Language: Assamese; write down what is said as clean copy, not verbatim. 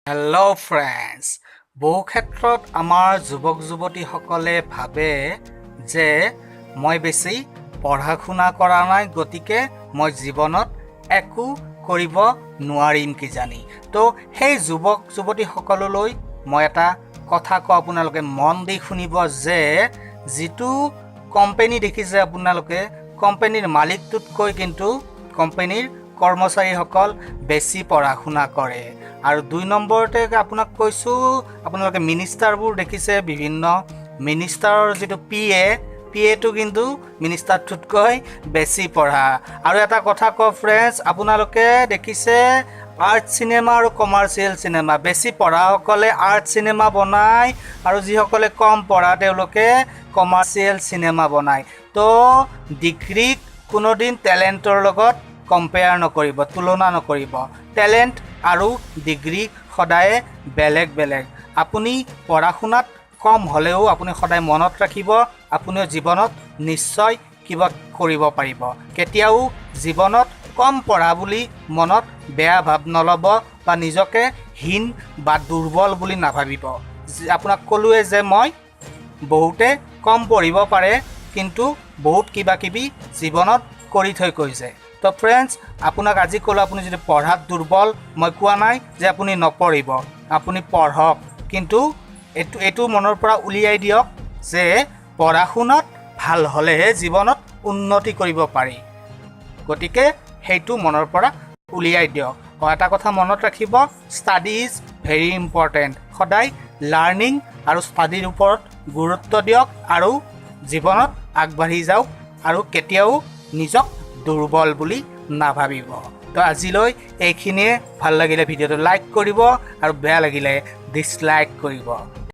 হেল্ল' ফ্ৰেণ্ডছ, বহু ক্ষেত্ৰত আমাৰ যুৱক যুৱতীসকলে ভাবে যে মই বেছি পঢ়া শুনা কৰা নাই, গতিকে মই জীৱনত একো কৰিব নোৱাৰিম কিজানি। তো সেই যুৱক যুৱতীসকললৈ মই এটা কথা কওঁ, আপোনালোকে মন দি শুনিব যে যিটো কোম্পানী দেখিছে আপোনালোকে, কোম্পানীৰ মালিকটোতকৈ কিন্তু কোম্পানীৰ কৰ্মচাৰীসকল বেছি পঢ়া শুনা কৰে। আৰু ২ নম্বৰতে আপোনাক কৈছোঁ, আপোনালোকে মিনিষ্টাৰবোৰ দেখিছে, বিভিন্ন মিনিষ্টাৰৰ যিটো পিএটো কিন্তু মিনিষ্টাৰটোতকৈ বেছি পঢ়া। আৰু এটা কথা কওঁ ফ্ৰেণ্ডছ, আপোনালোকে দেখিছে আৰ্ট চিনেমা আৰু কমাৰ্চিয়েল চিনেমা, বেছি পঢ়াসকলে আৰ্ট চিনেমা বনায় আৰু যিসকলে কম পঢ়া তেওঁলোকে কমাৰ্চিয়েল চিনেমা বনায়। তো ডিগ্ৰীক কোনোদিন টেলেণ্টৰ লগত কম্পেয়াৰ নকৰিব, তুলনা নকৰিব। টেলেণ্ট আৰু ডিগ্ৰী সদায় বেলেগ বেলেগ। আপুনি পঢ়া শুনাত কম হ'লেও আপুনি সদায় মনত ৰাখিব, আপুনিও জীৱনত নিশ্চয় কিবা কৰিব পাৰিব। কেতিয়াও জীৱনত কম পঢ়া বুলি মনত বেয়া ভাৱ নল'ব বা নিজকে হীন বা দুৰ্বল বুলি নাভাবিব। আপোনাক ক'লোৱে যে মই বহুতে কম পঢ়িব পাৰে কিন্তু বহুত কিবা কিবি জীৱনত কৰি থৈ গৈছে। তো ফ্ৰেণ্ডছ, আপোনাক আজি ক'লোঁ, আপুনি যদি পঢ়াত দুৰ্বল, মই কোৱা নাই যে আপুনি নপঢ়িব, আপুনি পঢ়ক, কিন্তু এইটো মনৰ পৰা উলিয়াই দিয়ক যে পঢ়া শুনাত ভাল হ'লেহে জীৱনত উন্নতি কৰিব পাৰি। গতিকে সেইটো মনৰ পৰা উলিয়াই দিয়ক। এটা কথা মনত ৰাখিব, ষ্টাডি ইজ ভেৰি ইম্পৰ্টেণ্ট। সদায় লাৰ্ণিং আৰু ষ্টাডিৰ ওপৰত গুৰুত্ব দিয়ক আৰু জীৱনত আগবাঢ়ি যাওক আৰু কেতিয়াও নিজক দুৰ্বল বুলি নাভাবিব। তো আজিলৈ এইখিনিয়ে। ভাল লাগিলে ভিডিঅ'টো লাইক কৰিব আৰু বেয়া লাগিলে ডিছলাইক কৰিব।